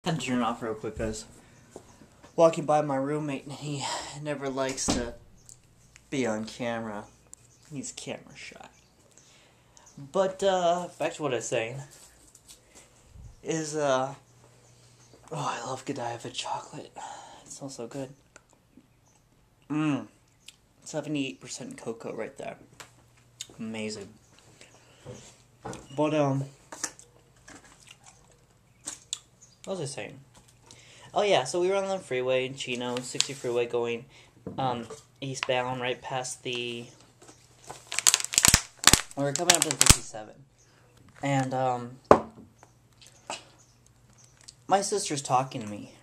Had to turn it off real quick because walking by my roommate and he never likes to be on camera. He's camera shy. But back to what I was saying is oh, I love Godiva chocolate. It smells so good. 78% cocoa right there. Amazing. But what was I saying? Oh yeah, so we were on the freeway in Chino, 60 freeway going eastbound right past the... We were coming up to the 57. And my sister's talking to me.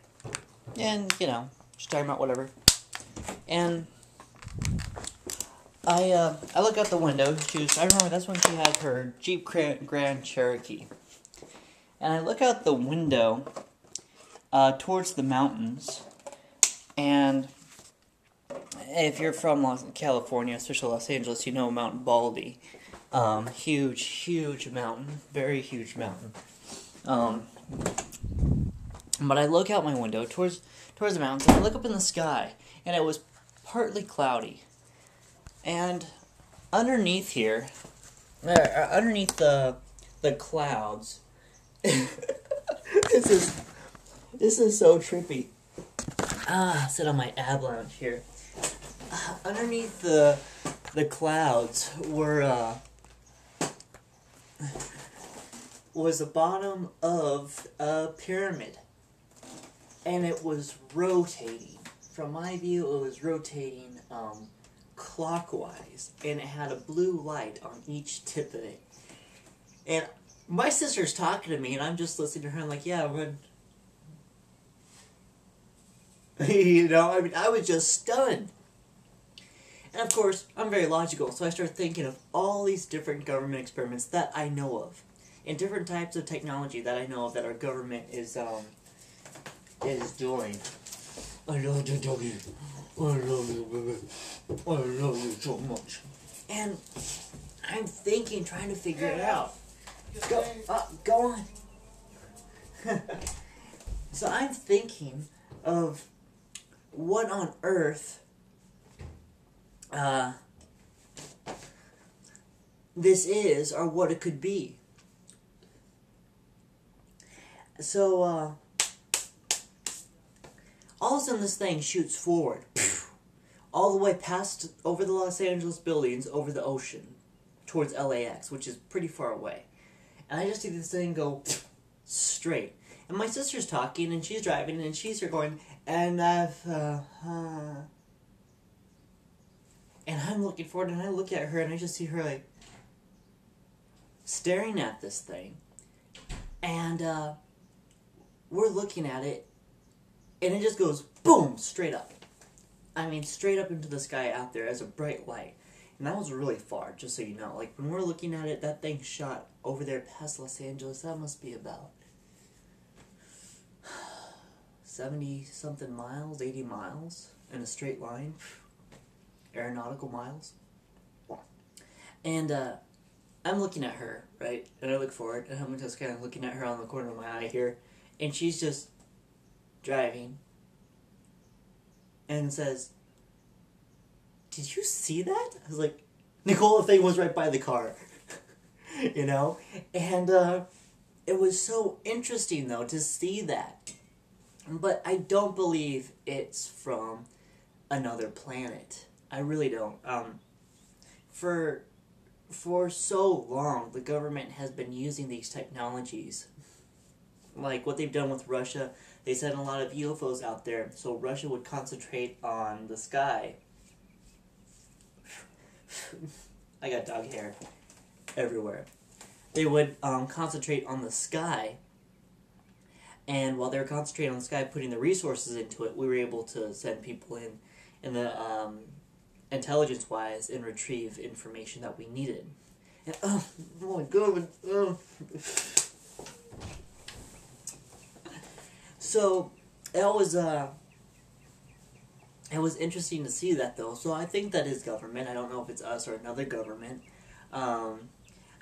And, you know, she's talking about whatever. And I look out the window. I remember that's when she had her Jeep Grand Cherokee. And I look out the window towards the mountains, and if you're from California, especially Los Angeles, you know Mount Baldy. Huge mountain, very huge mountain. But I look out my window towards the mountains, and I look up in the sky, and it was partly cloudy. And underneath here, underneath the clouds, this is so trippy. Sit on my ab lounge here. Underneath the clouds was the bottom of a pyramid, and it was rotating. From my view, it was rotating clockwise, and it had a blue light on each tip of it. And my sister's talking to me, and I'm just listening to her, and like, yeah, you know, I mean, I was just stunned. And of course, I'm very logical, so I start thinking of all these different government experiments that I know of, and different types of technology that I know of that our government is doing. I love you, doggy. I love you, baby. I love you so much. And I'm thinking, trying to figure it out. Go on. So I'm thinking of what on earth this is, or what it could be. So all of a sudden this thing shoots forward, all the way past, over the Los Angeles buildings, over the ocean, towards LAX, which is pretty far away. And I just see this thing go straight. And my sister's talking, and she's driving, and she's here going, and and I'm looking forward, and I look at her, and I just see her, like, staring at this thing. And, we're looking at it, and it just goes, boom, straight up. I mean, straight up into the sky out there as a bright light. And that was really far, just so you know. Like, when we're looking at it, that thing shot over there past Los Angeles. That must be about 70-something miles, 80 miles in a straight line. Aeronautical miles. And, I'm looking at her, right? And I look forward, and I'm just kind of looking at her on the corner of my eye here. And she's just driving. And says, "Did you see that?" I was like, Nicole, the thing was right by the car. You know? And it was so interesting, though, to see that. But I don't believe it's from another planet. I really don't. For so long, the government has been using these technologies. Like what they've done with Russia. They sent a lot of UFOs out there, so Russia would concentrate on the sky. I got dog hair everywhere. They would concentrate on the sky, and while they were concentrating on the sky, putting the resources into it, we were able to send people in the intelligence-wise, and retrieve information that we needed. And, oh my God. So it was interesting to see that, though. So I think that is government. I don't know if it's us or another government.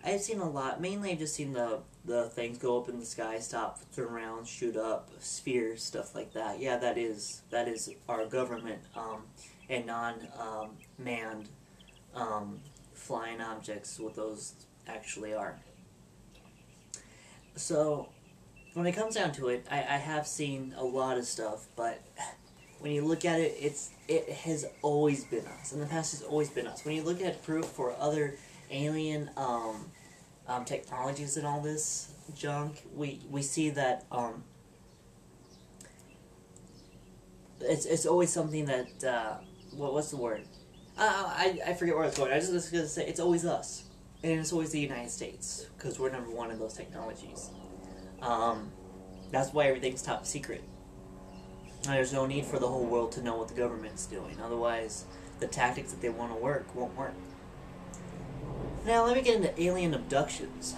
I've seen a lot. Mainly, I've just seen the things go up in the sky, stop, turn around, shoot up, spheres, stuff like that. Yeah, that is our government, and non-manned flying objects. What those actually are. So, when it comes down to it, I have seen a lot of stuff, but when you look at it, it has always been us. In the past, it's always been us. When you look at proof for other alien technologies and all this junk, we see that it's always something that what's the word? I forget where I was going. I just was gonna say it's always us, and it's always the United States because we're number one in those technologies. That's why everything's top secret. There's no need for the whole world to know what the government's doing. Otherwise, the tactics that they want to work won't work. Now, let me get into alien abductions.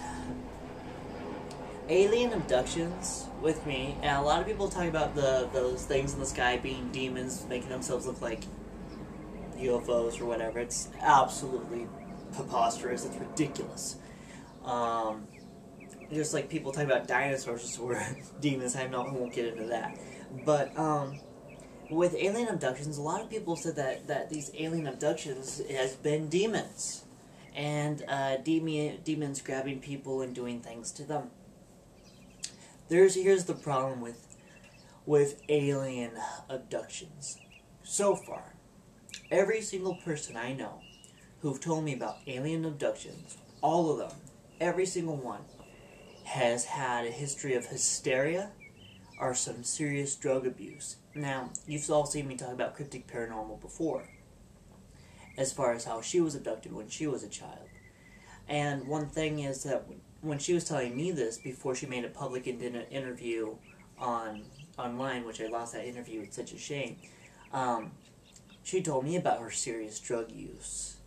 Alien abductions, with me, and a lot of people talk about those things in the sky being demons, making themselves look like UFOs or whatever. It's absolutely preposterous. It's ridiculous. Just like people talk about dinosaurs or demons. I won't get into that. But with alien abductions, a lot of people said that these alien abductions has been demons, and demons grabbing people and doing things to them. Here's the problem with alien abductions. So far, every single person I know who've told me about alien abductions, all of them, every single one, has had a history of hysteria or some serious drug abuse. Now, you've all seen me talk about Cryptic Paranormal before, as far as how she was abducted when she was a child. And one thing is that when she was telling me this, before she made a public interview online, which I lost that interview, it's such a shame, she told me about her serious drug use.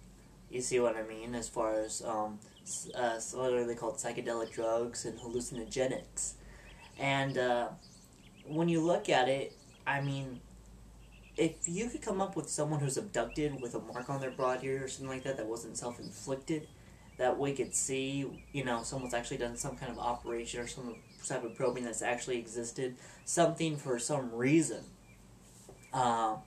You see what I mean? As far as, what are they called? Psychedelic drugs and hallucinogenics. And, when you look at it, I mean, if you could come up with someone who's abducted with a mark on their body or something like that wasn't self-inflicted, that we could see, someone's actually done some kind of operation or some type of probing that's actually existed, something for some reason. And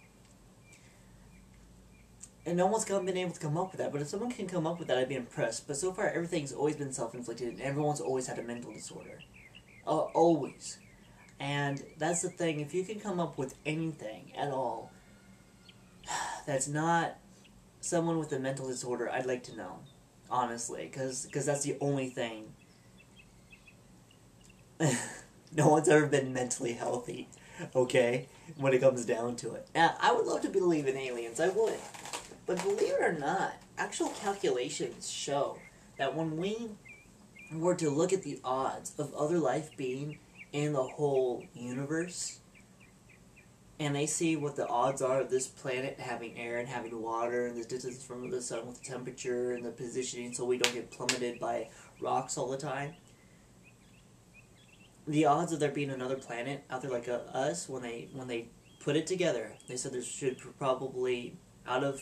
no one's been able to come up with that, but if someone can come up with that, I'd be impressed. But so far, everything's always been self-inflicted, and everyone's always had a mental disorder. Always. And that's the thing, if you can come up with anything at all that's not someone with a mental disorder, I'd like to know, honestly, because that's the only thing. No one's ever been mentally healthy, okay, when it comes down to it. Now, I would love to believe in aliens, I would. But believe it or not, actual calculations show that when we were to look at the odds of other life being in the whole universe, and they see what the odds are of this planet having air and having water, and the distance from the sun with the temperature and the positioning so we don't get plummeted by rocks all the time. The odds of there being another planet out there like us, when they put it together, they said there should probably, out of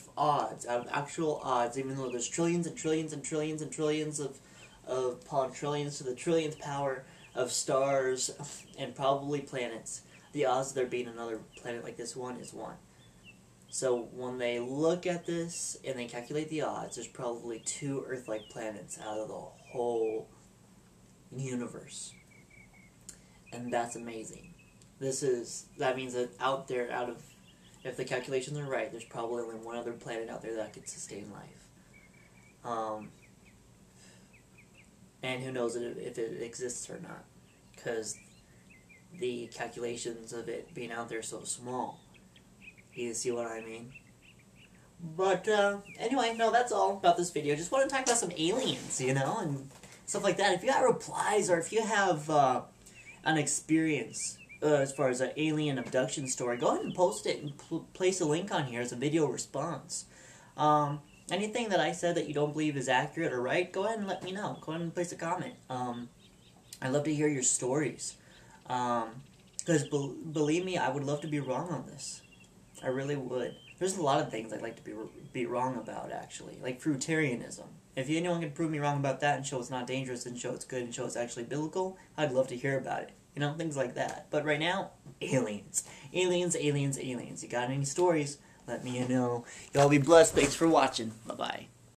actual odds, even though there's trillions and trillions and trillions and trillions of upon trillions to the trillionth power of stars and probably planets, the odds of there being another planet like this one is 1. So when they look at this and they calculate the odds, there's probably 2 Earth-like planets out of the whole universe. And that's amazing. That means that out there, if the calculations are right, there's probably only one other planet out there that could sustain life. And who knows if it exists or not, because the calculations of it being out there are so small. You see what I mean? But, anyway, no, that's all about this video. Just want to talk about some aliens, and stuff like that. If you have replies, or if you have an experience as far as an alien abduction story, go ahead and post it and place a link on here as a video response. Anything that I said that you don't believe is accurate or right, go ahead and let me know. Go ahead and place a comment. I'd love to hear your stories. Because believe me, I would love to be wrong on this. I really would. There's a lot of things I'd like to be wrong about, actually. Like fruitarianism. If anyone can prove me wrong about that and show it's not dangerous and show it's good and show it's actually biblical, I'd love to hear about it. You know, things like that. But right now, aliens. Aliens, aliens, aliens. You got any stories? Let me know. Y'all be blessed. Thanks for watching. Bye-bye.